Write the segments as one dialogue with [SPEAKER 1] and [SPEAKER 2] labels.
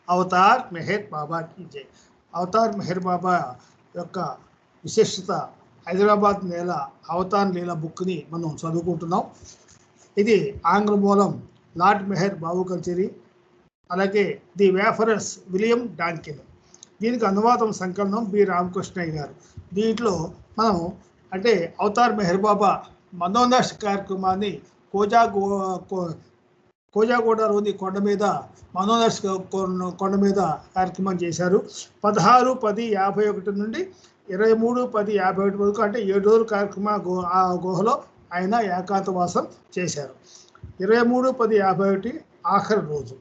[SPEAKER 1] Avatar Meher బాబాకి జై. Avatar Meher బాబా యొక్క విశిష్టత హైదరాబాద్ నేల అవతార్ లీల బుక్ని మనం చదువుకుంటున్నాం. ఇది ఆంగ్ల మూలం లార్డ్ మెహర్ బాబు కల్చరీ, అలాగే ది వేఫరర్స్ విలియం డాంకిన్. దీనికి అనువాదం సంకలనం బి రామకృష్ణయ్య గారు. దీంట్లో మనం అంటే అవతార్ మెహర్ బాబా మనోనాష్ కార్యక్రమాన్ని కోజాగూడలోని కొండ మీద మనోనాష్ కొండ మీద కార్యక్రమం చేశారు. 16/10/51 నుండి 23/10/51 వరకు అంటే 7 రోజుల కార్యక్రమ ఆ గుహలో ఆయన ఏకాంతవాసం చేశారు. 23/10/51 ఆఖరి రోజు.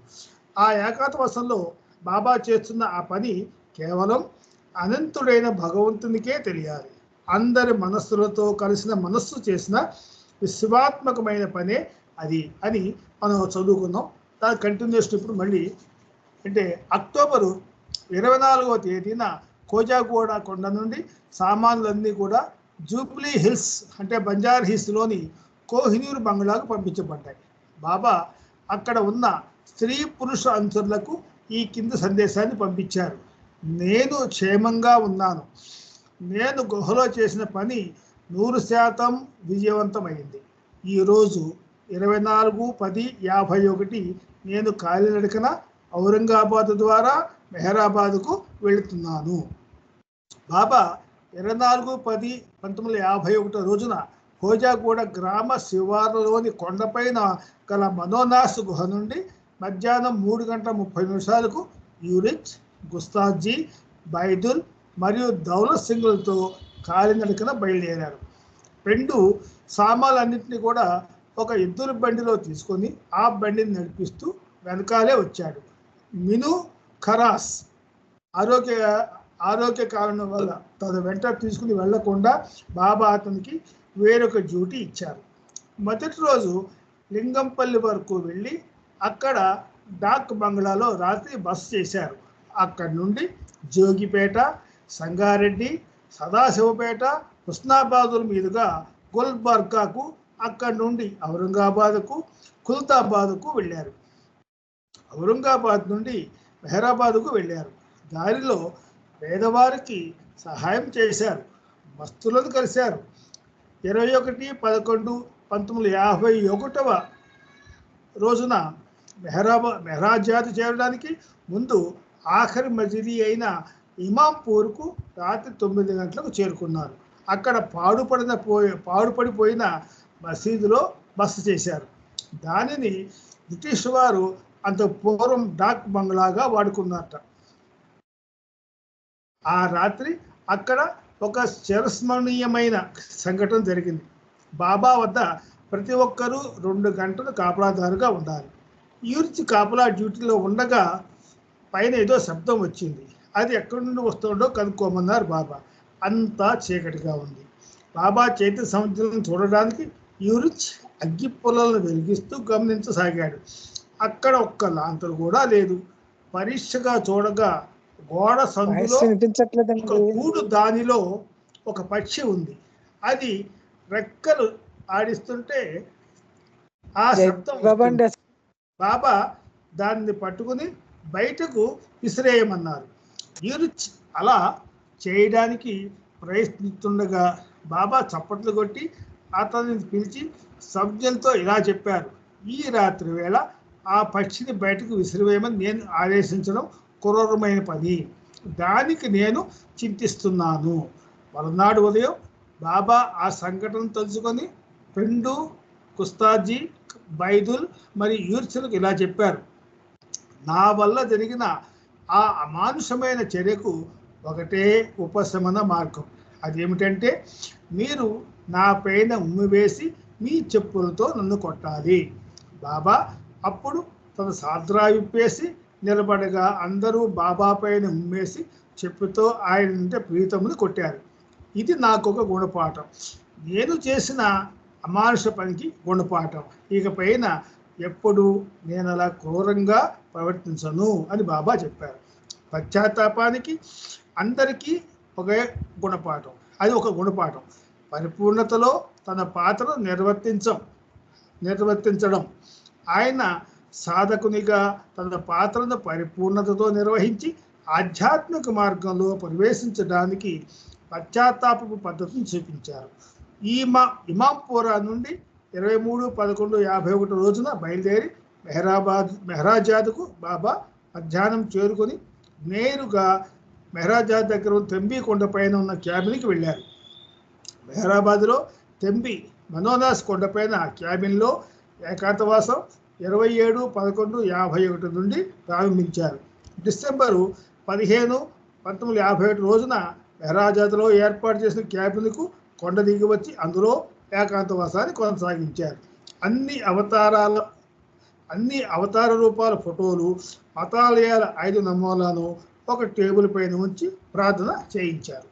[SPEAKER 1] ఆ ఏకాంతవాసంలో బాబా చేస్తున్న ఆ పని కేవలం అనంతుడైన భగవంతునికే తెలియాలి. అందరి మనస్సులతో కలిసిన మనస్సు చేసిన విశ్వాత్మకమైన పనే అది అని మనం చదువుకున్నాం. దాని కంటిన్యూషన్ ఇప్పుడు మళ్ళీ అంటే అక్టోబరు 24వ తేదీన కోజాగూడ కొండ నుండి సామాన్లన్నీ కూడా జూబ్లీ హిల్స్ అంటే బంజారా హిల్స్లోని కోహినూర్ బంగ్లాకు పంపించబడ్డాయి. బాబా అక్కడ ఉన్న స్త్రీ పురుష అనుచరులకు ఈ కింది సందేశాన్ని పంపించారు. నేను క్షేమంగా ఉన్నాను. నేను గుహలో చేసిన పని 100% విజయవంతమైంది. ఈరోజు 24/10/51 నేను కాలినడకన ఔరంగాబాద్ ద్వారా మెహరాబాద్కు వెళుతున్నాను. బాబా 24/10/1951 రోజున కోజాగూడ గ్రామ శివార్లలోని కొండపైన గల మనోనాష్ గుహ నుండి మధ్యాహ్నం 3:30 యూరిచ్, గుస్తాజీ, బైదుల్ మరియు దౌలత్ సింగ్లతో కాలినడకన బయలుదేరారు. రెండు సామాన్లన్నింటినీ కూడా ఒక ఎద్దుల బండిలో తీసుకొని ఆ బండిని నడిపిస్తూ వెనకాలే వచ్చాడు. మిను ఖరాస్ ఆరోగ్య కారణం వల్ల తన వెంట తీసుకుని వెళ్లకుండా బాబా అతనికి వేరొక డ్యూటీ ఇచ్చారు. మొదటి రోజు లింగంపల్లి వరకు వెళ్ళి అక్కడ డాక్ బంగ్లాలో రాత్రి బస చేశారు. అక్కడి నుండి జోగిపేట, సంగారెడ్డి, సదాశివపేట, హుస్నాబాదుల మీదుగా గుల్బర్గాకు, అక్కడి నుండి ఔరంగాబాద్కు, ఖుల్తాబాద్కు వెళ్ళారు. ఔరంగాబాద్ నుండి మెహరాబాద్కు వెళ్ళారు. దారిలో పేదవారికి సహాయం చేశారు, మస్తులను కలిశారు. 21/11/1951 రోజున మెహరాజాద్ చేరడానికి ముందు ఆఖరి మజిదీ అయిన ఇమాంపూర్కు రాత్రి 9 గంటలకు చేరుకున్నారు. అక్కడ పాడుపడిపోయిన మసీదులో బస చేశారు. దానిని బ్రిటిష్ వారు అంత పూర్వం డాక్ బంగ్లాగా వాడుకున్నారట. ఆ రాత్రి అక్కడ ఒక చిరస్మరణీయమైన సంఘటన జరిగింది. బాబా వద్ద ప్రతి ఒక్కరూ 2 గంటలు కాపలాదారుగా ఉండాలి. యూరిచ్ కాపలా డ్యూటీలో ఉండగా పైన ఏదో శబ్దం వచ్చింది. అది ఎక్కడి నుండి వస్తుందో కనుక్కోమన్నారు బాబా. అంతా చీకటిగా ఉంది. బాబా చైతన్య సముద్రం చూడడానికి యూరిచ్ అగ్గి పొలాలను వెలిగిస్తూ గమనించసాగాడు. అక్కడ ఒక్క లాంతరు కూడా లేదు. పరీక్షగా చూడగా గోడ సందులో ఒక గూడు, దానిలో ఒక పక్షి ఉంది. అది రెక్కలు ఆడిస్తుంటే ఆ శబ్దం బాబా దాన్ని పట్టుకుని బయటకు విసిరేయమన్నారు. యూరిచ్ అలా చేయడానికి ప్రయత్నిస్తుండగా బాబా చప్పట్లు కొట్టి అతనిని పిలిచి సభ్యులతో ఇలా చెప్పారు: ఈ రాత్రి వేళ ఆ పక్షిని బయటకు విసిరివేయమని నేను ఆదేశించడం క్రూరమైన పని. దానికి నేను చింతిస్తున్నాను. మరునాడు ఉదయం బాబా ఆ సంఘటన తెలుసుకొని పెండు, కుస్తాజీ, బైదుల్ మరియు యూర్చులకు ఇలా చెప్పారు: నా వల్ల జరిగిన ఆ అమానుషమైన చర్యకు ఒకటే ఉపశమన మార్గం. అదేమిటంటే మీరు నా పైన ఉమ్మివేసి మీ చెప్పులతో నన్ను కొట్టాలి. బాబా అప్పుడు తన సాద్రా విప్పేసి నిలబడగా అందరూ బాబా పైన ఉమ్మేసి చెప్పుతో ఆయన ప్రీతముని కొట్టారు. ఇది నాకొక గుణపాఠం. నేను చేసిన అమానుష పనికి గుణపాఠం. ఇక పైన ఎప్పుడు నేను అలా క్రూరంగా ప్రవర్తించను అని బాబా చెప్పారు. పశ్చాత్తాపానికి అందరికీ ఒకే గుణపాఠం. అది ఒక గుణపాఠం. పరిపూర్ణతలో తన పాత్రను నిర్వర్తించడం. ఆయన సాధకునిగా తన పాత్రను పరిపూర్ణతతో నిర్వహించి ఆధ్యాత్మిక మార్గంలో ప్రవేశించడానికి పశ్చాత్తాపపు పద్ధతిని చూపించారు. ఇమాంపోరా నుండి 23/11/51 రోజున బయలుదేరి మెహరాజాద్కు బాబా మధ్యాహ్నం చేరుకొని నేరుగా మెహరాజాద్ దగ్గర తెంబి కొండపైన ఉన్న క్యాబిన్కి వెళ్ళారు. మెహరాబాద్లో తెంబి మనోనాస్ కొండపైన క్యాబిన్లో ఏకాంతవాసం 27/11/51 నుండి ప్రారంభించారు. డిసెంబరు 15, 1951 రోజున మెహరాజాద్లో ఏర్పాటు చేసిన క్యాబిన్కు కొండ దిగి వచ్చి అందులో ఏకాంతవాసాన్ని కొనసాగించారు. అన్ని అవతార రూపాల ఫోటోలు, మతాలయాల 5 నమూనాలను ఒక టేబుల్ పైన ఉంచి ప్రార్థన చేయించారు.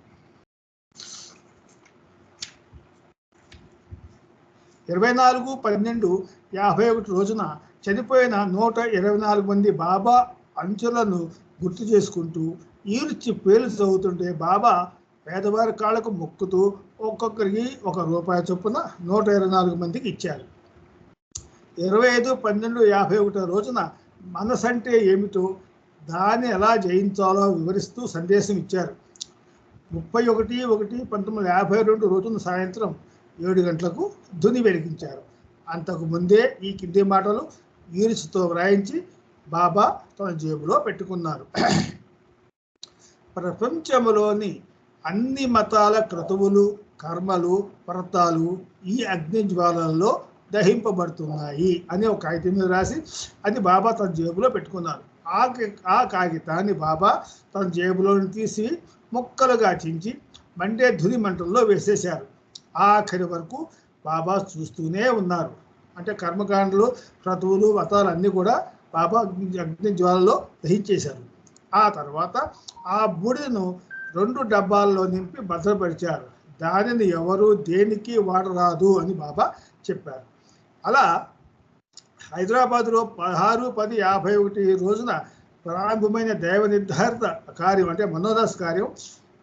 [SPEAKER 1] 24/12/51 రోజున చనిపోయిన 124 మంది బాబా అంచులను గుర్తు చేసుకుంటూ ఈడ్చి పేర్లు చదువుతుంటే బాబా పేదవారి కాళ్ళకు మొక్కుతూ ఒక్కొక్కరికి ₹1 చొప్పున 124 మందికి ఇచ్చారు. 25/12/51 రోజున మనసంటే ఏమిటో, దాన్ని ఎలా జయించాలో వివరిస్తూ సందేశం ఇచ్చారు. 31/1/1952 రోజున సాయంత్రం 7 గంటలకు ధుని వెలిగించారు. అంతకు ముందే ఈ కింది మాటలు ఈరుచుతో వ్రాయించి బాబా తన జేబులో పెట్టుకున్నారు. ప్రపంచంలోని అన్ని మతాల క్రతువులు, కర్మలు, వ్రతాలు ఈ అగ్ని జ్వాలల్లో దహింపబడుతున్నాయి అని ఒక కాగితం మీద రాసి అది బాబా తన జేబులో పెట్టుకున్నారు. ఆ కాగితాన్ని బాబా తన జేబులోని తీసి ముక్కలుగా చించి మండే ధుని మంటల్లో వేసేశారు. ఆఖరి వరకు బాబా చూస్తూనే ఉన్నారు. అంటే కర్మకాండలు, క్రతువులు, వ్రతాలు అన్నీ కూడా బాబా అగ్ని జ్వాలలో దహించేశారు. ఆ తర్వాత ఆ బూడిదను 2 డబ్బాల్లో నింపి భద్రపరిచారు. దానిని ఎవరు దేనికి వాడరాదు అని బాబా చెప్పారు. అలా హైదరాబాద్లో 16/10/51 రోజున ప్రారంభమైన దైవ నిర్ధారిత కార్యం అంటే మనోదాస్ కార్యం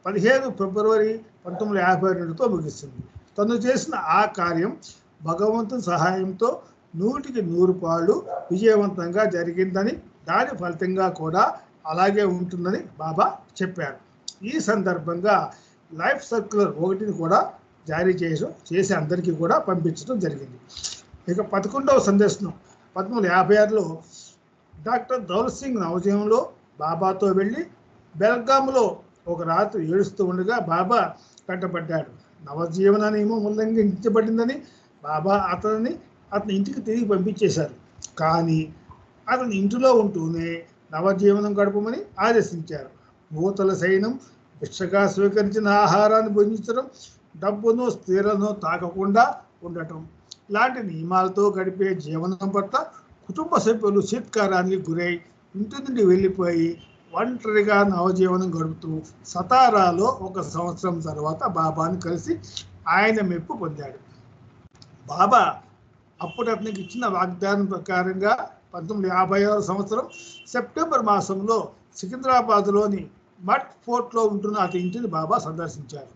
[SPEAKER 1] 15 ఫిబ్రవరి 1952తో ముగిస్తుంది. తను చేసిన ఆ కార్యం భగవంతుని సహాయంతో 100కి 100 పాళ్ళు విజయవంతంగా జరిగిందని, దాని ఫలితంగా కూడా అలాగే ఉంటుందని బాబా చెప్పారు. ఈ సందర్భంగా లైఫ్ సర్క్యులర్ 1ని కూడా జారీ చేసి అందరికీ కూడా పంపించడం జరిగింది. ఇక 11వ సందేశం 1956లో డాక్టర్ దౌలత్ సింగ్ నవజీవంలో బాబాతో వెళ్ళి బెల్గాంలో ఒక రాత్రి ఏడుస్తూ ఉండగా బాబా కట్టబడ్డాడు. నవజీవన నియమం ఉల్లంఘించబడిందని బాబా అతని ఇంటికి తిరిగి పంపించేశారు. కానీ అతని ఇంటిలో ఉంటూనే నవజీవనం గడపమని ఆదేశించారు. భూతల సైన్యం భిక్షగా స్వీకరించిన ఆహారాన్ని భుజించడం, డబ్బును స్త్రీలను తాకకుండా ఉండటం లాంటి నియమాలతో గడిపే జీవనం పట్ల కుటుంబ సభ్యులు చీత్కారానికి గురై ఇంటి నుండి వెళ్ళిపోయి ఒంటరిగా నవజీవనం గడుపుతూ సతారాలో 1 సంవత్సరం తర్వాత బాబాను కలిసి ఆయన మెప్పు పొందాడు. బాబా అప్పుడు అతనికి ఇచ్చిన వాగ్దానం ప్రకారంగా 1956 సంవత్సరం సెప్టెంబర్ మాసంలో సికింద్రాబాద్లోని మట్ ఫోర్ట్లో ఉంటున్న అతని ఇంటిని బాబా సందర్శించారు.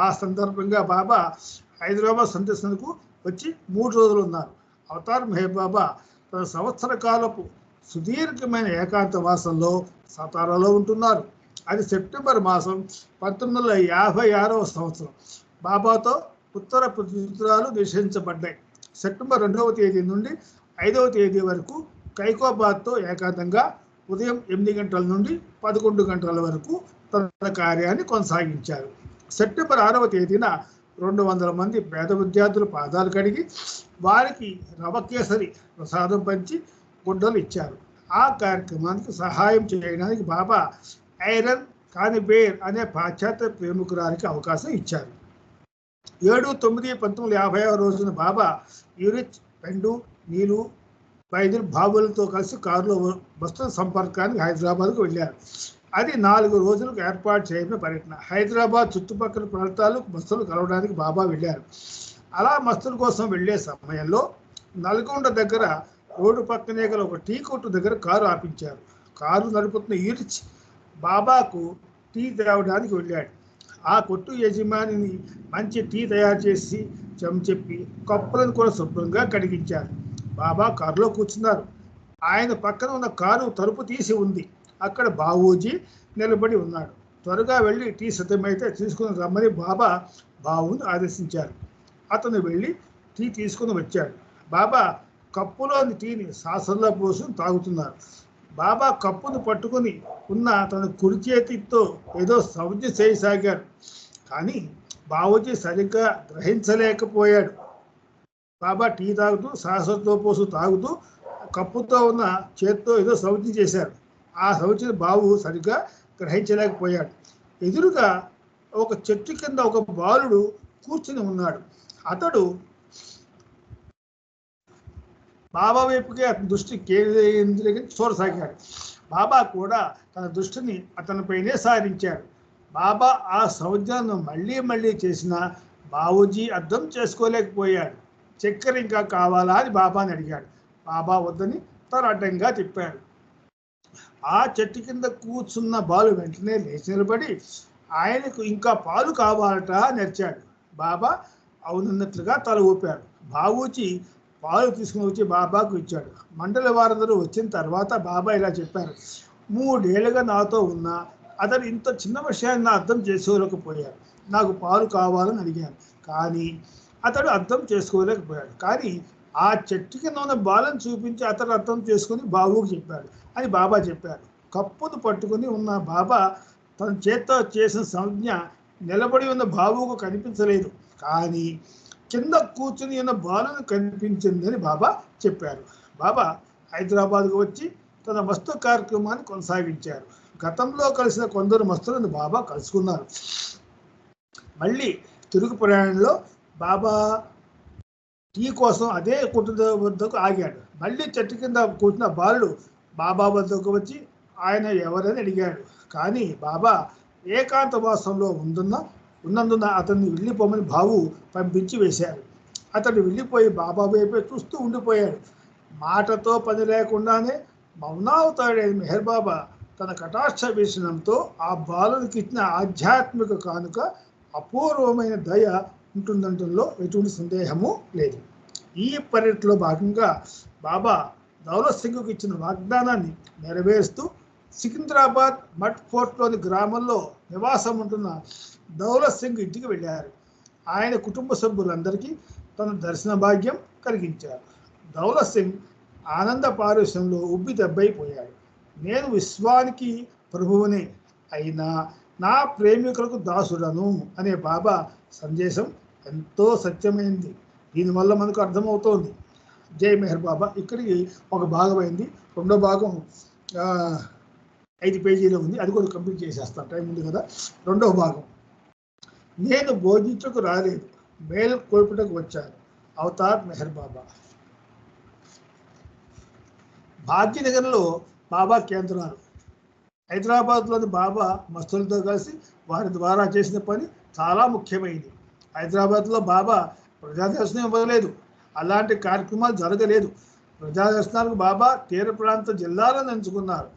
[SPEAKER 1] ఆ సందర్భంగా బాబా హైదరాబాద్ సందర్శనకు వచ్చి 3 రోజులు ఉన్నారు. అవతార్ మెహర్ బాబా తన సంవత్సర కాలపు సుదీర్ఘమైన ఏకాంతవాసంలో సతారాలో ఉంటున్నారు. అది సెప్టెంబర్ మాసం 1956వ సంవత్సరం. బాబాతో ఉత్తర ప్రతిరాలు నిషేధించబడ్డాయి. సెప్టెంబర్ 2వ తేదీ నుండి 5వ తేదీ వరకు కైకోబాద్తో ఏకాంతంగా ఉదయం 8 గంటల నుండి 11 గంటల వరకు తన కార్యాన్ని కొనసాగించారు. సెప్టెంబర్ 6వ తేదీన 200 మంది పేద విద్యార్థులు పాదాలు కడిగి వారికి రవకేసరి ప్రసాదం పంచి గుడ్డలు ఇచ్చారు. ఆ కార్యక్రమానికి సహాయం చేయడానికి బాబా ఐరన్ కానిబేర్ అనే పాశ్చాత్య ప్రేమికురానికి అవకాశం ఇచ్చారు. 7/9/1956 రోజున బాబా యూరిచ్, పెండు, నీలు, బైదుల్ బాబులతో కలిసి కారులో బస్సుల సంపర్కానికి హైదరాబాద్కు వెళ్ళారు. అది 4 రోజులకు ఏర్పాటు చేయబడిన పర్యటన. హైదరాబాద్ చుట్టుపక్కల ప్రాంతాలకు బస్సులు కలవడానికి బాబా వెళ్ళారు. అలా బస్సుల కోసం వెళ్ళే సమయంలో నల్గొండ దగ్గర రోడ్డు పక్కనే గల ఒక టీ కొట్టు దగ్గర కారు ఆపించారు. కారు నడుపుతున్న యూరిచ్ బాబాకు టీ తేవడానికి వెళ్ళాడు. ఆ కొట్టు యజమానిని మంచి టీ తయారు చేసి చెప్పి కప్పులను కూడా శుభ్రంగా కడిగించారు. బాబా కారులో కూర్చున్నారు. ఆయన పక్కన ఉన్న కారు తలుపు తీసి ఉంది. అక్కడ బావూజీ నిలబడి ఉన్నాడు. త్వరగా వెళ్ళి టీ సిద్ధమైతే తీసుకుని రమ్మని బాబా బావుని ఆదేశించారు. అతను వెళ్ళి టీ తీసుకుని వచ్చాడు. బాబా కప్పులోని టీని సాసల్లో పోసుకుని తాగుతున్నారు. బాబా కప్పును పట్టుకుని ఉన్న తన కుడి చేతితో ఏదో సౌజ్ఞ చేయసాగారు. కానీ బావూజీ సరిగ్గా గ్రహించలేకపోయాడు. బాబా టీ తాగుతూ సాసంతో పోసు తాగుతూ కప్పుతో ఉన్న చేత్తో ఏదో సౌజ్ఞ చేశారు. ఆ సౌజ్ఞని బాబు సరిగ్గా గ్రహించలేకపోయాడు. ఎదురుగా ఒక చెట్టు కింద ఒక బాలుడు కూర్చుని ఉన్నాడు. అతడు బాబా వైపుకే అతని దృష్టి కేంద్రీకరించి చూడసాగాడు. బాబా కూడా తన దృష్టిని అతనిపైనే సారించాడు. బాబా ఆ సౌజ్ఞను మళ్ళీ మళ్ళీ చేసిన బావూజీ అర్థం చేసుకోలేకపోయాడు. చక్కెర ఇంకా కావాలా అని బాబాని అడిగాడు. బాబా వద్దని తను అడ్డంగా చెప్పాడు. ఆ చెట్టు కింద కూర్చున్న బాలు వెంటనే లేచి నిలబడి ఆయనకు ఇంకా పాలు కావాలట నడిచాడు. బాబా అవునన్నట్లుగా తల ఊపారు. బావూజీ పాలు తీసుకుని వచ్చి బాబాకు ఇచ్చాడు. మండలి వారందరూ వచ్చిన తర్వాత బాబా ఇలా చెప్పారు. 3 ఏళ్ళుగా నాతో ఉన్నా అతను ఇంత చిన్న విషయాన్ని అర్థం చేసుకోలేకపోయాడు. నాకు పాలు కావాలని అడిగాను, కానీ అతడు అర్థం చేసుకోలేకపోయాడు. కానీ ఆ చెట్టు కింద ఉన్న బాలను చూపించి అతడు అర్థం చేసుకుని బాబుకు చెప్పాడు అని బాబా చెప్పారు. కప్పును పట్టుకుని ఉన్న బాబా తన చేత్తో చేసిన సంజ్ఞ నిలబడి ఉన్న బాబుకు కనిపించలేదు, కానీ కింద కూర్చుని ఉన్న బాలను కనిపించిందని బాబా చెప్పారు. బాబా హైదరాబాద్కు వచ్చి తన మస్తు కార్యక్రమాన్ని కొనసాగించారు. గతంలో కలిసిన కొందరు మస్తులను బాబా కలుసుకున్నారు. మళ్ళీ తిరుగు ప్రయాణంలో బాబా టీ కోసం అదే కుటుంబ వద్దకు ఆగాడు. మళ్ళీ చెట్టు కింద కూర్చున్న బాలుడు బాబా వద్దకు వచ్చి ఆయన ఎవరని అడిగాడు. కానీ బాబా ఏకాంతవాసంలో ఉన్నందున అతన్ని వెళ్ళిపోమని బాబు పంపించి వేశారు. అతడు వెళ్ళిపోయి బాబా వైపే చూస్తూ ఉండిపోయాడు. మాటతో పని లేకుండానే మౌనావతాడైన మెహర్ బాబా తన కటాక్ష వీక్షణంతో ఆ బాలునికి ఇచ్చిన ఆధ్యాత్మిక కానుక అపూర్వమైన దయ ఉంటుందంటంలో ఎటువంటి సందేహము లేదు. ఈ పర్యటనలో భాగంగా బాబా దౌలత్ సింగ్కు ఇచ్చిన వాగ్దానాన్ని నెరవేరుస్తూ సికింద్రాబాద్ మట్ ఫోర్ట్లోని గ్రామంలో నివాసం ఉంటున్న దౌలత్ సింగ్ ఇంటికి వెళ్ళారు. ఆయన కుటుంబ సభ్యులందరికీ తన దర్శన భాగ్యం కలిగించారు. దౌలత్ సింగ్ ఆనంద పారవశ్యంలో ఉబ్బి దెబ్బైపోయాడు. నేను విశ్వానికి ప్రభువునే అయినా నా ప్రేమికులకు దాసుడను అనే బాబా సందేశం ఎంతో సత్యమైంది. దీనివల్ల మనకు అర్థమవుతోంది. జై మెహర్ బాబా. ఇక్కడికి ఒక భాగం అయింది. రెండో భాగం 5 పేజీలో ఉంది. అది కూడా కంప్లీట్ చేసేస్తాను, టైం ఉంది కదా. రెండవ భాగం. నేను బోధించకు రాలేదు, మేలు కోల్పుటకు వచ్చాను. అవతార్ మెహర్ బాబా. భాగ్యనగర్లో బాబా కేంద్రాలు. హైదరాబాద్లోని బాబా మస్తులతో కలిసి వారి ద్వారా చేసిన పని చాలా ముఖ్యమైనది. హైదరాబాద్లో బాబా ప్రజాదర్శనం ఇవ్వలేదు, అలాంటి కార్యక్రమాలు జరగలేదు. ప్రజాదర్శనాలకు బాబా తీర ప్రాంత జిల్లాలను ఎంచుకున్నారు.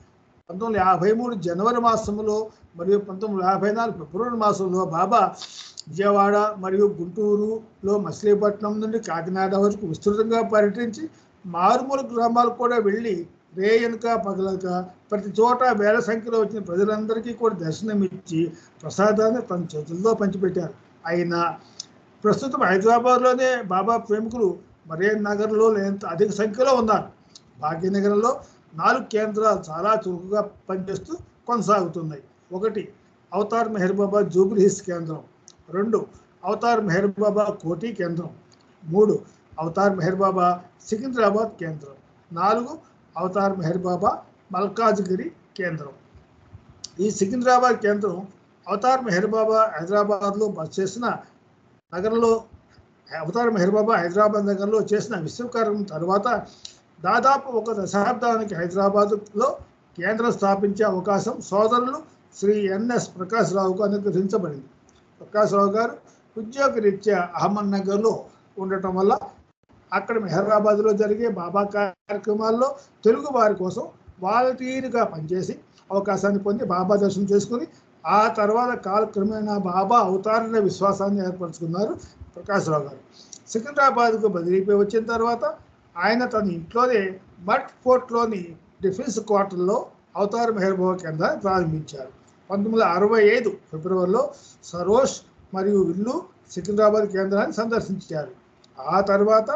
[SPEAKER 1] 1953 జనవరి మాసంలో మరియు 1954 ఫిబ్రవరి మాసంలో బాబా విజయవాడ మరియు గుంటూరులో మచిలీపట్నం నుండి కాకినాడ వరకు విస్తృతంగా పర్యటించి మారుమూల గ్రామాలకు కూడా వెళ్ళి రేయనక పగలక ప్రతి చోట వేల సంఖ్యలో వచ్చిన ప్రజలందరికీ కూడా దర్శనమిచ్చి ప్రసాదాన్ని తన చేతుల్లో పంచిపెట్టారు. అయినా ప్రస్తుతం హైదరాబాద్లోనే బాబా ప్రేమికులు మరేన్ నగర్లో లేనంత అధిక సంఖ్యలో ఉన్నారు. భాగ్యనగరంలో 4 కేంద్రాలు చాలా చురుకుగా పనిచేస్తూ కొనసాగుతున్నాయి. 1 అవతార్ మెహర్ బాబా జూబ్లీ హిల్స్ కేంద్రం, 2 అవతార్ మెహర్ బాబా కోటి కేంద్రం, 3 అవతార్ మెహర్ బాబా సికింద్రాబాద్ కేంద్రం, 4 అవతార్ మెహర్ బాబా మల్కాజ్గిరి కేంద్రం. ఈ సికింద్రాబాద్ కేంద్రం అవతార్ మెహర్ బాబా హైదరాబాద్లో బస్ చేసిన నగరంలో అవతార్ మెహర్ బాబా హైదరాబాద్ నగరంలో చేసిన విశ్వకార్యం తర్వాత దాదాపు 1 దశాబ్దానికి హైదరాబాద్లో కేంద్రం స్థాపించే అవకాశం సోదరులు శ్రీ ఎన్ఎస్ ప్రకాష్ రావుకు అనుగ్రహించబడింది. ప్రకాష్ రావు గారు ఉద్యోగరీత్యా అహ్మద్ నగర్లో ఉండటం వల్ల అక్కడ మెహరాబాద్లో జరిగే బాబా కార్యక్రమాల్లో తెలుగు వారి కోసం వాలంటీర్గా పనిచేసి అవకాశాన్ని పొంది బాబా దర్శనం చేసుకుని ఆ తర్వాత కాలక్రమేణా బాబా అవతారణ విశ్వాసాన్ని ఏర్పరచుకున్నారు ప్రకాష్ రావు గారు. సికింద్రాబాద్కు బదిలీపై వచ్చిన తర్వాత ఆయన తన ఇంట్లోనే మట్ పోర్ట్లోని డిఫెన్స్ క్వార్టర్లో అవతార్ మెహర్ బాబా కేంద్రాన్ని ప్రారంభించారు. 1965 ఫిబ్రవరిలో సరోష్ మరియు విల్లు సికింద్రాబాద్ కేంద్రాన్ని సందర్శించారు. ఆ తర్వాత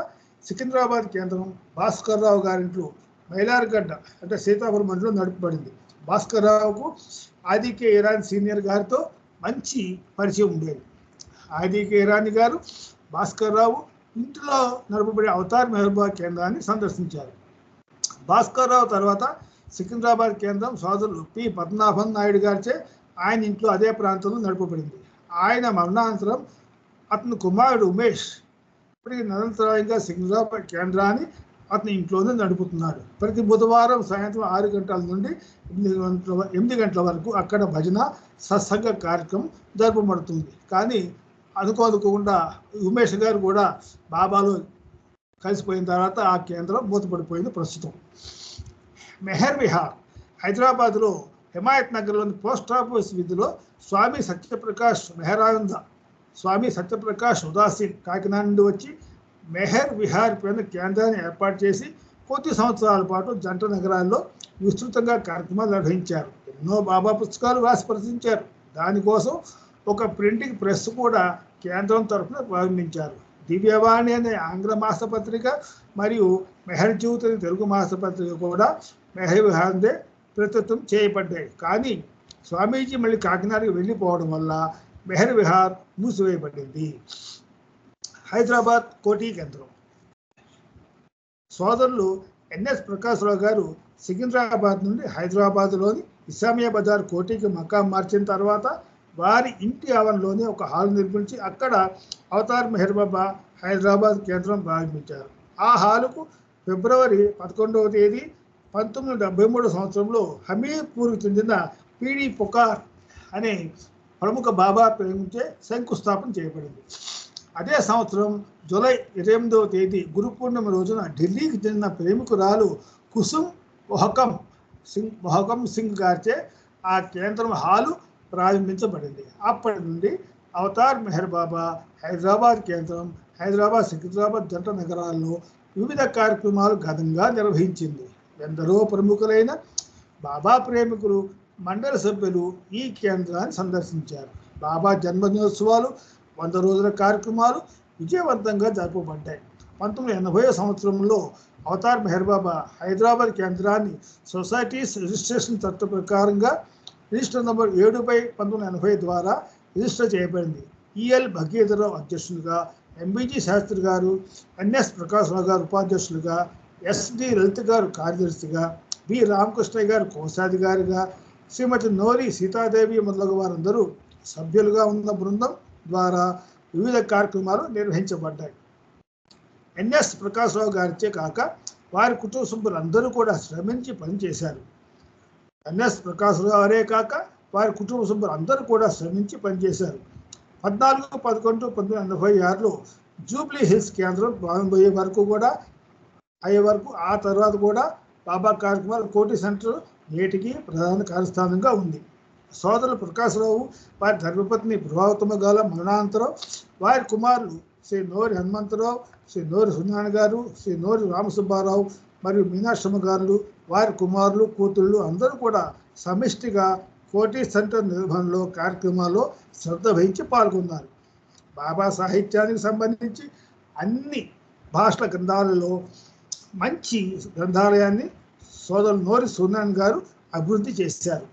[SPEAKER 1] సికింద్రాబాద్ కేంద్రం భాస్కర్ రావు గారింట్లో మైలార్గడ్డ అంటే సీతాపురం మండలం నడుపబడింది. భాస్కర్ రావుకు ఆదికే ఇరానీ సీనియర్ గారితో మంచి పరిచయం ఉండేది. ఆదికే ఇరానీ గారు భాస్కర్ రావు ఇంటిలో నడపబడే అవతార్ మెహర్ బాబా కేంద్రాన్ని సందర్శించారు. భాస్కర్ రావు తర్వాత సికింద్రాబాద్ కేంద్రం సోదరులు పి పద్మనాభన్ నాయుడు గారిచే ఆయన ఇంట్లో అదే ప్రాంతంలో నడపబడింది. ఆయన మరణానంతరం అతని కుమారుడు ఉమేష్ ఇప్పటికి నిరంతరాయంగా సికింద్రాబాద్ కేంద్రాన్ని అతని ఇంట్లోనే నడుపుతున్నాడు. ప్రతి బుధవారం సాయంత్రం 6 గంటల నుండి 8 గంటల వరకు అక్కడ భజన సత్సంగ కార్యక్రమం జరపబడుతుంది. కానీ అనుకోకుండా ఉమేష్ గారు కూడా బాబాలో కలిసిపోయిన తర్వాత ఆ కేంద్రం మూతపడిపోయింది ప్రస్తుతం. మెహర్ విహార్ హైదరాబాద్లో హిమాయత్ నగర్లోని పోస్ట్ ఆఫీస్ వీధిలో స్వామి సత్యప్రకాష్ ఉదాసీన్ కాకినాడ నుండి వచ్చి మెహర్ విహార్ పైన కేంద్రాన్ని ఏర్పాటు చేసి కొద్ది సంవత్సరాల పాటు జంట నగరాల్లో విస్తృతంగా కార్యక్రమాలు నిర్వహించారు. ఎన్నో బాబా పుస్తకాలు రాసి ప్రచురించారు. దానికోసం ఒక ప్రింటింగ్ ప్రెస్ కూడా కేంద్రం తరఫున ప్రారంభించారు. దివ్యవాణి అనే ఆంగ్ల మాసపత్రిక మరియు మెహర్ జ్యూత్ అనే తెలుగు మాసపత్రిక కూడా మెహర్ విహార్దే ప్రస్తుతం చేయబడ్డాయి. కానీ స్వామీజీ మళ్ళీ కాకినాడకి వెళ్ళిపోవడం వల్ల మెహర్ విహార్ మూసివేయబడింది. హైదరాబాద్ కోటి కేంద్రం సోదరులు ఎన్ఎస్ ప్రకాశ్రావు గారు సికింద్రాబాద్ నుండి హైదరాబాద్లోని ఇస్లామియా బజార్ కోటికి మకాం మార్చిన తర్వాత వారి ఇంటి ఆవరణలోనే ఒక హాల్ నిర్మించి అక్కడ అవతార్ మెహర్ బాబా హైదరాబాద్ కేంద్రం ప్రారంభించారు. ఆ హాలుకు ఫిబ్రవరి 11వ తేదీ 1973 సంవత్సరంలో హమీర్పూర్కు చెందిన పీడి పుకార్ అనే ప్రముఖ బాబా ప్రేమించే శంకుస్థాపన చేయబడింది. అదే సంవత్సరం జూలై 28వ తేదీ గురు పూర్ణిమ రోజున ఢిల్లీకి చెందిన ప్రేమికురాలు కుసుమ్ మొహకం సింగ్ గారిచే ఆ కేంద్రం హాలు ప్రారంభించబడింది. అప్పటి నుండి అవతార్ మెహర్ బాబా హైదరాబాద్ కేంద్రం హైదరాబాద్ సికింద్రాబాద్ జంట నగరాల్లో వివిధ కార్యక్రమాలు ఘనంగా నిర్వహించింది. ఎందరో ప్రముఖులైన బాబా ప్రేమికులు మండలి సభ్యులు ఈ కేంద్రాన్ని సందర్శించారు. బాబా జన్మదినోత్సవాలు 100 రోజుల కార్యక్రమాలు విజయవంతంగా జరపబడ్డాయి. 1980 సంవత్సరంలో అవతార్ మెహర్ బాబా హైదరాబాద్ కేంద్రాన్ని సొసైటీస్ రిజిస్ట్రేషన్ చట్టం ప్రకారంగా రిజిస్టర్ నంబర్ 7/1980 ద్వారా రిజిస్టర్ చేయబడింది. ఈఎల్ భగీరథరావు అధ్యక్షులుగా, ఎంబీజీ శాస్త్రి గారు, ఎన్ఎస్ ప్రకాశ్రావు గారు ఉపాధ్యక్షులుగా, ఎస్డి లలిత గారు కార్యదర్శిగా, బి రామకృష్ణయ్య గారు కోశాధికారిగా, శ్రీమతి నోరి సీతాదేవి మొదలగు వారందరూ సభ్యులుగా ఉన్న బృందం ద్వారా వివిధ కార్యక్రమాలు నిర్వహించబడ్డాయి. ఎన్ఎస్ ప్రకాశ్రావు గారిచే కాక వారి కుటుంబ సభ్యులందరూ కూడా శ్రమించి పనిచేశారు. ఎన్ఎస్ ప్రకాశ్రావు గారే కాక వారి కుటుంబ సభ్యులు అందరూ కూడా శ్రమించి పనిచేశారు. 14-11-1986లో జూబ్లీ హిల్స్ కేంద్రం ప్రారంభమయ్యే వరకు ఆ తర్వాత కూడా బాబా కార్యక్రమాలు కోటి సెంటర్ నేటికి ప్రధాన కార్యస్థానంగా ఉంది. సోదరులు ప్రకాశ్రావు వారి ధర్మపత్ని ప్రభావతమ్మ గాల మరణానంతరం వారి కుమారులు శ్రీ నోరి హనుమంతరావు, శ్రీ నోరి సునారాయణ గారు, శ్రీ నోరి రామసుబ్బారావు మరియు మీనాక్షమ్మ గారు వారి కుమారులు కూతుళ్ళు అందరూ కూడా సమిష్టిగా కోటి సెంటర్ నిర్వహణలో కార్యక్రమాల్లో శ్రద్ధ వహించి పాల్గొన్నారు. బాబా సాహిత్యానికి సంబంధించి అన్ని భాషల గ్రంథాలలో మంచి గ్రంథాలయాన్ని సోదరులు నోరి సునారాయణ గారు అభివృద్ధి చేశారు.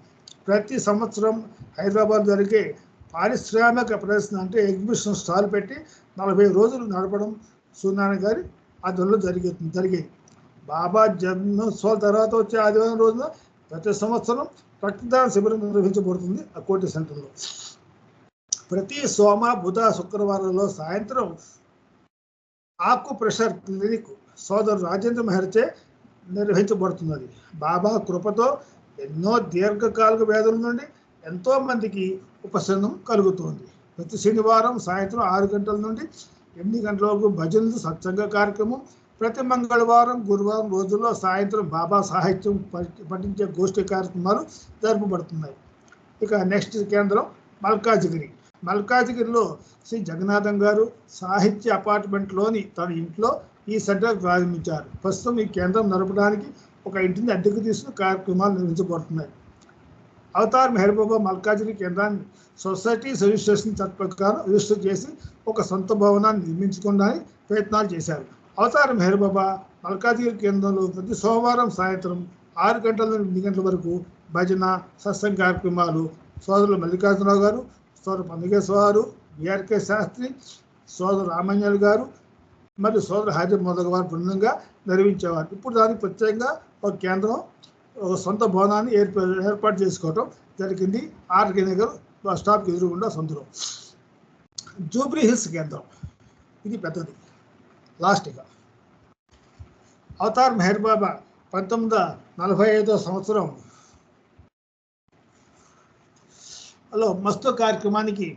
[SPEAKER 1] ప్రతి సంవత్సరం హైదరాబాద్ జరిగే పారిశ్రామిక ప్రదర్శన అంటే ఎగ్జిబిషన్ స్టాల్ పెట్టి 40 రోజులు నడపడం సూర్యనారాయణ గారి ఆధ్వర్యంలో జరిగేది. బాబా జన్మోత్సవాల తర్వాత వచ్చే ఆదివారం రోజున ప్రతి సంవత్సరం రక్తదాన శిబిరం నిర్వహించబడుతుంది ఆ కోటి సెంటర్లో. ప్రతి సోమ, బుధ, శుక్రవారంలో సాయంత్రం ఆకు ప్రెషర్ క్లినిక్ సోదరు రాజేంద్ర మెహర్చే నిర్వహించబడుతున్నది. బాబా కృపతో ఎన్నో దీర్ఘకాలిక వ్యాధుల నుండి ఎంతోమందికి ఉపశమనం కలుగుతుంది. ప్రతి శనివారం సాయంత్రం 6 గంటల నుండి 8 గంటల వరకు భజనలు, సత్సంగ కార్యక్రమం, ప్రతి మంగళవారం, గురువారం రోజుల్లో సాయంత్రం బాబా సాహిత్యం పఠించే గోష్ఠి కార్యక్రమాలు జరపబడుతున్నాయి. ఇక నెక్స్ట్ కేంద్రం మల్కాజిగిరిలో శ్రీ జగన్నాథం గారు సాహిత్య అపార్ట్మెంట్లోని తన ఇంట్లో ఈ సెంటర్ ప్రారంభించారు. ప్రస్తుతం ఈ కేంద్రం నడపడానికి ఒక ఇంటిని అద్దెకు తీసుకుని కార్యక్రమాలు నిర్వహించబడుతున్నాయి. అవతార్ మెహర్ బాబా మల్కాజిగిరి కేంద్రాన్ని సొసైటీ రిజిస్ట్రేషన్ చట్ట ప్రకారం రిజిస్టర్ చేసి ఒక సొంత భవనాన్ని నిర్మించుకోవడానికి ప్రయత్నాలు చేశారు. అవతార్ మెహర్ బాబా మల్కాజిగిరి కేంద్రంలో ప్రతి సోమవారం సాయంత్రం 6 గంటల నుండి 8 గంటల వరకు భజన, సత్సంగ కార్యక్రమాలు సోదరులు మల్లికార్జునరావు గారు, సోదరు పండుగేశ్వర గారు, బిఆర్కే శాస్త్రి, సోదరు రామన్యాలు గారు మరియు సోదరు హరి మొదలగు వారు బృందంగా నిర్వహించేవారు. ఇప్పుడు దానికి ప్రత్యేకంగా ఒక కేంద్రం, ఒక సొంత భవనాన్ని ఏర్పాటు చేసుకోవటం జరిగింది. ఆర్కే నగర్ బస్ స్టాప్కి ఎదురుగుండా సొంతలో. జూబ్లీ హిల్స్ కేంద్రం ఇది పెద్దది. లాస్ట్గా అవతార్ మెహర్ బాబా 1945వ సంవత్సరంలో మస్తు కార్యక్రమానికి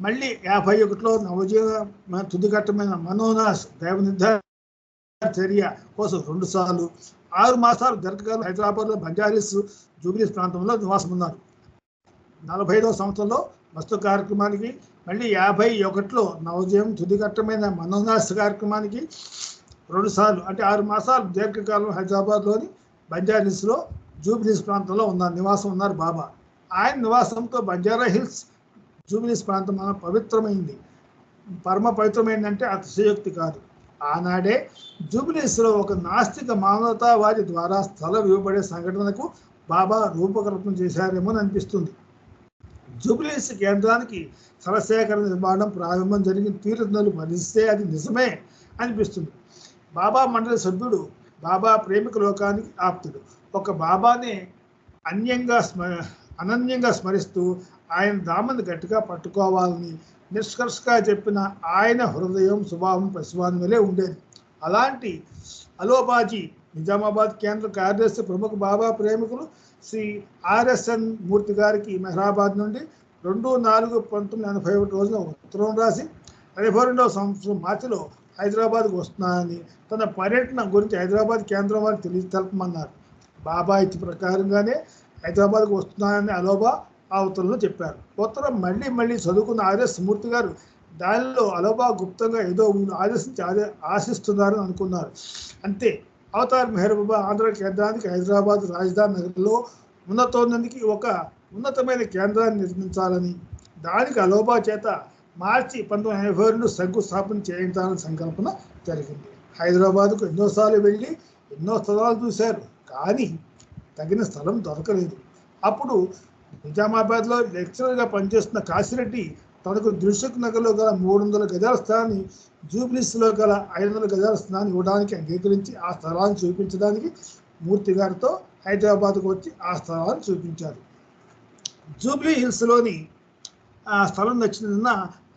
[SPEAKER 1] మళ్ళీ 51లో నవజీవన తుదిఘట్టమైన మనోనాస్ దైవ నిర్ధారణ చర్య కోసం 2 సార్లు 6 మాసాలు దీర్ఘకాలం హైదరాబాద్లో బంజారీస్ జూబ్లీస్ ప్రాంతంలో నివాసం ఉన్నారు. 45వ సంవత్సరంలో మస్తు కార్యక్రమానికి మళ్ళీ 51లో నవజీవం తుదిఘట్టమైన మనోనాస్ కార్యక్రమానికి 2 సార్లు అంటే 6 మాసాలు దీర్ఘకాలం హైదరాబాద్లోని బంజారీస్లో జూబ్లీస్ ప్రాంతంలో నివాసం ఉన్నారు బాబా. ఆయన నివాసంతో బంజారా హిల్స్ జూబ్లీస్ ప్రాంతం పవిత్రమైంది. పరమ పవిత్రమైందంటే అతిశయోక్తి కాదు. ఆనాడే జూబ్లీస్లో ఒక నాస్తిక మానవతావాది ద్వారా స్థలం ఇవ్వబడే సంఘటనకు బాబా రూపకల్పన చేశారేమో అనిపిస్తుంది. జూబ్లీస్ కేంద్రానికి స్థలసేకరణ నిర్మాణం ప్రారంభం జరిగిన తీరుదలు పరిస్తే అది నిజమే అనిపిస్తుంది. బాబా మండలి సభ్యుడు, బాబా ప్రేమిక లోకానికి ఆప్తుడు, ఒక బాబానే అనన్యంగా స్మరిస్తూ ఆయన దామని గట్టిగా పట్టుకోవాలని నిష్కర్షగా చెప్పిన ఆయన హృదయం స్వభావం పశువాని వలె ఉండేది. అలాంటి అలోబాజీ నిజామాబాద్ కేంద్ర కార్యదర్శి ప్రముఖ బాబా ప్రేమికులు శ్రీ ఆర్ఎస్ఎన్ మూర్తి గారికి మెహరాబాద్ నుండి 2/4/1981 రోజున ఉత్తరం రాసి 42వ సంవత్సరం మార్చిలో హైదరాబాద్కు వస్తున్నానని, తన పర్యటన గురించి హైదరాబాద్ కేంద్రం వారికి తెలపమన్నారు. బాబా ఇచ్చి ప్రకారంగానే హైదరాబాద్కు వస్తున్నానని అలోబా ఆ ఉత్తరంలో చెప్పారు. ఉత్తరం మళ్ళీ చదువుకున్న ఆర్ఎస్ మూర్తి గారు దానిలో అలోబా గుప్తంగా ఏదో ఆదేశించి ఆశిస్తున్నారని అనుకున్నారు. అంతే. అవతార్ మెహర్ బాబా ఆంధ్ర కేంద్రానికి హైదరాబాద్ రాజధాని నగరంలో ఉన్నతోన్నతికి ఒక ఉన్నతమైన కేంద్రాన్ని నిర్మించాలని, దానికి అలోబా చేత మార్చి 1982 శంకుస్థాపన చేయించాలని సంకల్పన జరిగింది. హైదరాబాద్కు ఎన్నోసార్లు వెళ్ళి ఎన్నో స్థలాలు చూశారు, కానీ తగిన స్థలం దొరకలేదు. అప్పుడు నిజామాబాద్లో లెక్చరర్గా పనిచేస్తున్న కాశిరెడ్డి తనకు దిల్సుఖ్ నగర్లో గల 300 గజాల స్థలాన్ని, జూబ్లీస్లో గల 500 గజాల స్థలాన్ని ఇవ్వడానికి అంగీకరించి ఆ స్థలాన్ని చూపించడానికి మూర్తి గారితో హైదరాబాద్కు వచ్చి ఆ స్థలాన్ని చూపించారు. జూబ్లీ హిల్స్లోని ఆ స్థలం నచ్చినందున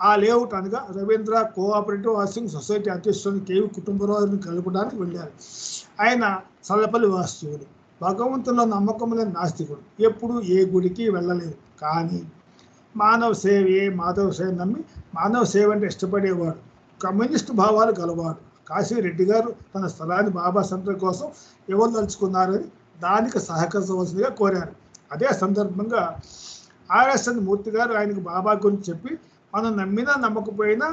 [SPEAKER 1] ఆ లేఅవుట్ అనగా రవీంద్ర కోఆపరేటివ్ హౌసింగ్ సొసైటీ అధ్యక్షుని కేవి కుటుంబరావుని కలపడానికి వెళ్ళారు. ఆయన సల్లపల్లి వాస్తవుడు, భగవంతుల్లో నమ్మకం లేని నాస్తికుడు, ఎప్పుడు ఏ గుడికి వెళ్ళలేదు. కానీ మానవ సేవయే మాధవ సేవ నమ్మి మానవ సేవ అంటే ఇష్టపడేవాడు, కమ్యూనిస్టు భావాలు గలవాడు. కాశీరెడ్డి గారు తన స్థలాన్ని బాబా సెంటర్ కోసం ఇవ్వదలుచుకున్నారని దానికి సహకరించవలసిందిగా కోరారు. అదే సందర్భంగా ఆర్ఎస్ఎన్ మూర్తి గారు ఆయనకు బాబా గురించి చెప్పి, మనం నమ్మినా నమ్మకపోయినా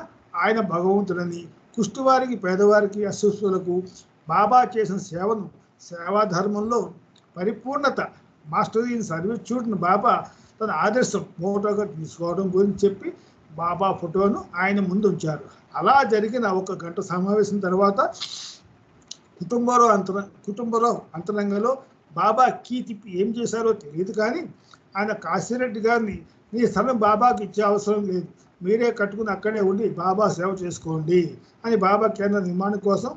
[SPEAKER 1] ఆయన భగవంతుడని, కుష్టివారికి పేదవారికి అస్వస్థులకు బాబా చేసిన సేవను, సేవాధర్మంలో పరిపూర్ణత, మాస్టర్ ఇన్ సర్వీస్ చూడని బాబా తన ఆదర్శం ఫోటోగా తీసుకోవడం గురించి చెప్పి బాబా ఫోటోను ఆయన ముందు ఉంచారు. అలా జరిగిన 1 గంట సమావేశం తర్వాత కుటుంబరావు అంతరంగంలో బాబా కీ తిప్పి ఏం చేశారో తెలియదు, కానీ ఆయన కాశీరెడ్డి గారిని, మీ స్థలం బాబాకి ఇచ్చే అవసరం లేదు, మీరే కట్టుకుని అక్కడే ఉండి బాబా సేవ చేసుకోండి అని బాబా కేంద్ర నిర్మాణం కోసం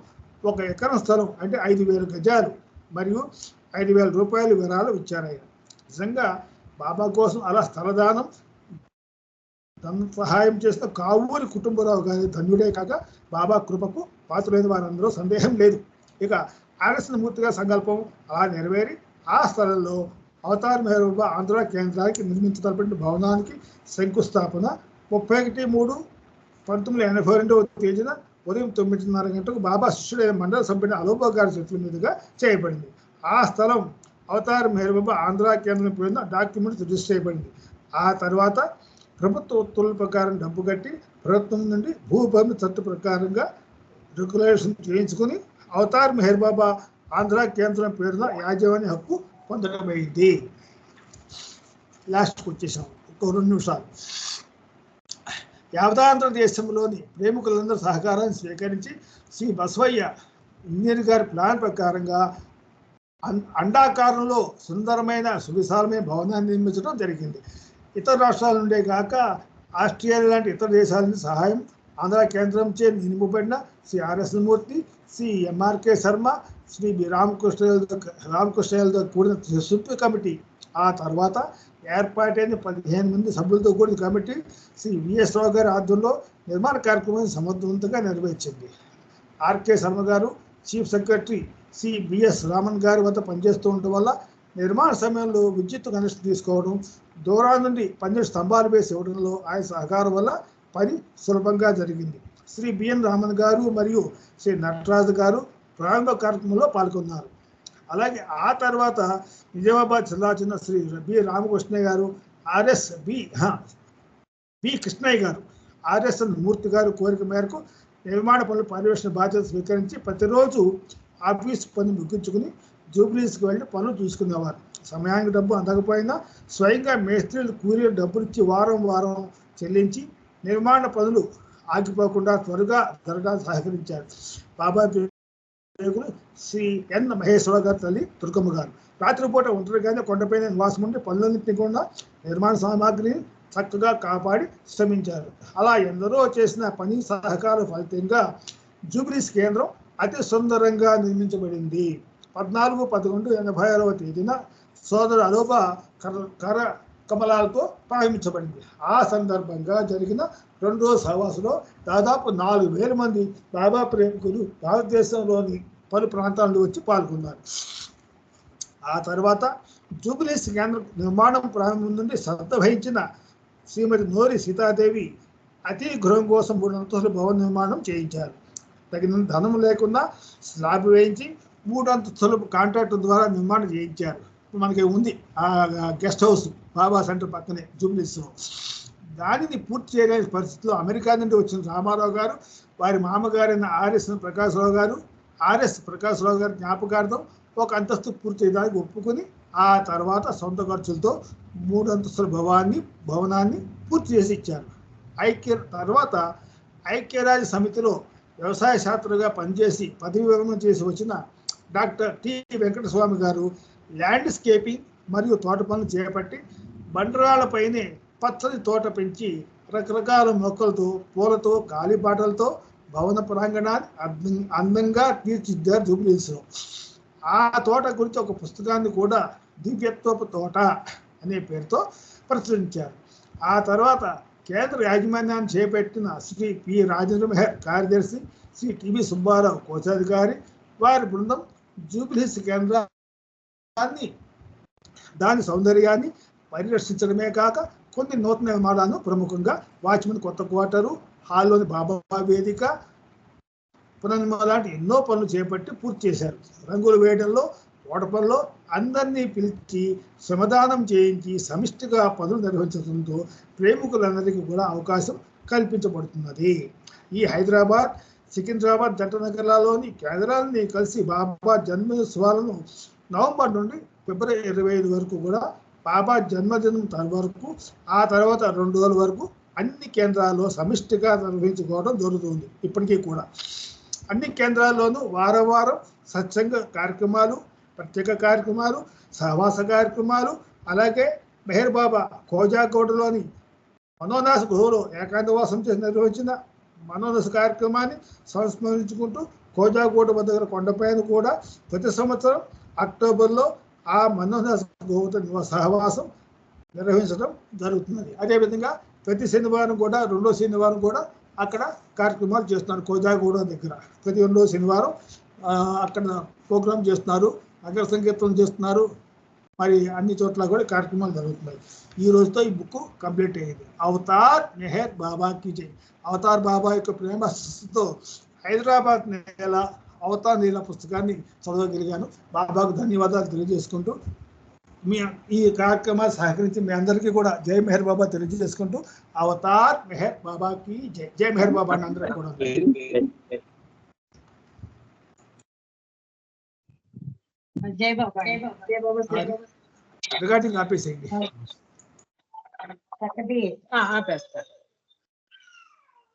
[SPEAKER 1] 1 ఎకరం స్థలం అంటే 5,000 గజాలు మరియు 5,000 రూపాయలు విరాళం ఇచ్చారు. ఆయన నిజంగా బాబా కోసం అలా స్థలదానం సహాయం చేసిన కావూరి కుటుంబరావు గారి ధన్యుడే కాక బాబా కృపకు పాత్రులైన వారందరూ సందేహం లేదు. ఇక ఆర్ఎస్ఎన్ మూర్తిగా సంకల్పం అలా నెరవేరి ఆ స్థలంలో అవతార్ మెహర్ బాబా ఆంధ్ర కేంద్రానికి నిర్మించబడిన భవనానికి శంకుస్థాపన 31/3/1982 తేదీన ఉదయం 9:30 గంటలకు బాబా శిష్యుడైన మండల సభ్యుడు అలోబా గారి చేతుల మీదుగా చేయబడింది. ఆ స్థలం అవతార్ మెహర్ బాబా ఆంధ్ర కేంద్రం పోయిన డాక్యుమెంట్ రిజిస్టర్ చేయబడింది. ఆ తర్వాత ప్రభుత్వ ఉత్తర్వుల ప్రకారం డబ్బు కట్టి ప్రభుత్వం నుండి భూభూమి చట్ట ప్రకారంగా రెగ్యులేషన్ చేయించుకుని అవతార్ మెహర్ బాబా ఆంధ్ర కేంద్రం పేరున యాజమాన్య హక్కు పొందడమైంది. లాస్ట్కి వచ్చేసాం, ఇంకో 2 నిమిషాలు. యావతాంధ్ర దేశంలోని ప్రేమికులందరూ సహకారాన్ని స్వీకరించి శ్రీ బసవయ్య ఇంజనీర్ గారి ప్లాన్ ప్రకారంగా అండాకారంలో సుందరమైన సువిశాలమైన భవనాన్ని నిర్మించడం జరిగింది. ఇతర రాష్ట్రాల నుండే కాక ఆస్ట్రేలియా లాంటి ఇతర శివాలయాల నుంచి సహాయం ఆంధ్ర కేంద్రంచే నియమింపబడిన శ్రీ ఆర్ఎస్ మూర్తి, శ్రీ ఎంఆర్కే శర్మ, శ్రీ బి రామకృష్ణయ్యలతో కూడిన శిల్పి కమిటీ, ఆ తర్వాత ఏర్పాటైన 15 మంది సభ్యులతో కూడిన కమిటీ శ్రీ విఎస్ రావు గారి ఆధ్వర్యంలో నిర్మాణ కార్యక్రమాన్ని సమర్థవంతంగా నిర్వహించింది. ఆర్కే శర్మ గారు chief secretary Shri BS Raman గారి వద్ద పనిచేస్తూ ఉండటం వల్ల నిర్మాణ సమయంలో విద్యుత్ కనెక్షన్ తీసుకోవడం, దూరం నుండి 12 స్తంభాలు వేసి ఇవ్వడంలో ఆయన సహకారం వల్ల పని సులభంగా జరిగింది. శ్రీ బిఎన్ రామన్ గారు మరియు శ్రీ నటరాజు గారు ప్రారంభ కార్యక్రమంలో పాల్గొన్నారు. అలాగే ఆ తర్వాత నిజామాబాద్ జిల్లా చెందిన శ్రీ బి రామకృష్ణయ్య గారు, బి కృష్ణయ్య గారు, ఆర్ఎస్ఎన్ మూర్తి గారు కోరిక మేరకు నిర్మాణ పనుల పర్యవేక్షణ బాధ్యత స్వీకరించి ప్రతిరోజు ఆఫీస్ పని ముగించుకుని జూబ్లీస్కి వెళ్ళి పనులు చూసుకునేవారు. సమయానికి డబ్బు అందకపోయినా స్వయంగా మేస్త్రీలు కూలీ డబ్బులు ఇచ్చి వారం చెల్లించి నిర్మాణ పనులు ఆగిపోకుండా త్వరగా జరగడానికి సహకరించారు. బాబా శ్రీ ఎన్ మహేశ్వర గారి తల్లి దుర్గమ్మ గారు రాత్రిపూట ఒంటరిగానే కొండపైన నివాసం ఉండి పనులన్నింటినీ కూడా నిర్మాణ సామాగ్రిని చక్కగా కాపాడి శ్రమించారు. అలా ఎందరో చేసిన పని సహకార ఫలితంగా జూబ్లీస్ కేంద్రం అతి సుందరంగా నిర్మించబడింది. 14/11/86వ తేదీన సోదరు అలోప కర కమలాలతో ప్రారంభించబడింది. ఆ సందర్భంగా జరిగిన 2 రోజుల సహవాసంలో దాదాపు 4,000 మంది బాబా ప్రేమికులు భారతదేశంలోని పలు ప్రాంతాల వచ్చి పాల్గొన్నారు. ఆ తర్వాత జూబ్లీస్ కేంద్ర నిర్మాణం ప్రారంభం నుండి శ్రద్ధ వహించిన శ్రీమతి నోరి సీతాదేవి అతి గృహం కోసం 3 అంతస్తుల భవన నిర్మాణం చేయించారు. తగినంత ధనం లేకుండా స్లాబ్ వేయించి 3 అంతస్తుల కాంట్రాక్టర్ ద్వారా నిర్మాణం చేయించారు. మనకి ఉంది ఆ గెస్ట్ హౌస్ బాబా సెంటర్ పక్కనే జూబ్లీస్లో. దానిని పూర్తి చేయలేని పరిస్థితిలో అమెరికా నుండి వచ్చిన రామారావు గారు వారి మామగారైన ఆర్ఎస్ ప్రకాశ్రావు గారి జ్ఞాపకార్థం 1 అంతస్తు పూర్తి చేయడానికి ఒప్పుకొని ఆ తర్వాత సొంత ఖర్చులతో 3 అంతస్తుల భవనాన్ని పూర్తి చేసి ఇచ్చారు. తర్వాత ఐక్యరాజ్య సమితిలో వ్యవసాయ శాస్త్రగా పనిచేసి పదవి విరమణ చేసి వచ్చిన డాక్టర్ టి వెంకటస్వామి గారు ల్యాండ్స్కేపింగ్ మరియు తోట పనులు చేపట్టి బండరాళ్లపైనే పచ్చని తోట పెంచి రకరకాల మొక్కలతో పూలతో గాలిబాటలతో భవన ప్రాంగణాన్ని అందంగా తీర్చిదిద్దారు జూబ్లీస్లో. ఆ తోట గురించి ఒక పుస్తకాన్ని కూడా దివ్యత్వపు తోట అనే పేరుతో ప్రచురించారు. ఆ తర్వాత కేంద్ర యాజమాన్యాన్ని చేపట్టిన శ్రీ పి రాజేంద్ర మెహర్ కార్యదర్శి, శ్రీ టిబి సుబ్బారావు కోశాధికారి వారి బృందం జూబ్లీస్ కేంద్రాన్ని దాని సౌందర్యాన్ని పరిరక్షించడమే కాక కొన్ని నూతన నిర్మాణాలను ప్రముఖంగా వాచ్మెన్ కొత్త క్వార్టరు, హాల్లోని బాబా వేదిక పునర్నిర్మాణం లాంటి ఎన్నో పనులు చేపట్టి పూర్తి చేశారు. రంగులు వేయడంలో తోట పనుల్లో అందరినీ పిలిచి శ్రమదానం చేయించి సమిష్టిగా పనులు నిర్వహించడంతో ప్రేమికులందరికీ కూడా అవకాశం కల్పించబడుతున్నది. ఈ హైదరాబాద్, సికింద్రాబాద్ జంట నగరాల్లోని కేంద్రాలని కలిసి బాబా జన్మోత్సవాలను నవంబర్ నుండి ఫిబ్రవరి 25 వరకు కూడా బాబా జన్మదినం వరకు, ఆ తర్వాత 2 రోజుల వరకు అన్ని కేంద్రాల్లో సమిష్టిగా నిర్వహించుకోవడం జరుగుతుంది. ఇప్పటికీ కూడా అన్ని కేంద్రాల్లోనూ వారం సత్సంగ కార్యక్రమాలు, ప్రత్యేక కార్యక్రమాలు, సహవాస కార్యక్రమాలు, అలాగే మెహర్ బాబా కోజాకోటలోని మనోనాథ గుహలో ఏకాంతవాసం చేసి నిర్వహించిన మనోనాథ కార్యక్రమాన్ని సంస్మరించుకుంటూ కోజాకోట వద్ద కొండపైన కూడా ప్రతి సంవత్సరం అక్టోబర్లో ఆ మనోనాథ గుహతో సహవాసం నిర్వహించడం జరుగుతున్నది. అదేవిధంగా ప్రతి శనివారం కూడా 2వ శనివారం కూడా అక్కడ కార్యక్రమాలు చేస్తున్నారు. కోజాగూడ దగ్గర ప్రతి 2వ శనివారం అక్కడ ప్రోగ్రామ్ చేస్తున్నారు, నగర సంకీర్తనం చేస్తున్నారు. మరి అన్ని చోట్ల కూడా కార్యక్రమాలు జరుగుతున్నాయి. ఈ రోజుతో ఈ బుక్ కంప్లీట్ అయ్యింది. అవతార్ మెహర్ బాబాకి జై. అవతార్ బాబా యొక్క ప్రేమతో హైదరాబాద్ నేల అవతార్ నీల పుస్తకాన్ని చదవగలిగాను. బాబాకు ధన్యవాదాలు తెలియజేసుకుంటూ ఈ కార్యక్రమాలు సహకరించి మీ అందరికీ కూడా జై మెహర్ బాబా తెలియజేసుకుంటూ అవతార్ మెహర్ బాబాకి జై. జై మెహర్ బాబా అని అందరూ కూడా
[SPEAKER 2] జై బాబా జై బాబా
[SPEAKER 1] రికార్డింగ్ ఆపేసేయండి.
[SPEAKER 2] ఆపేస్తా.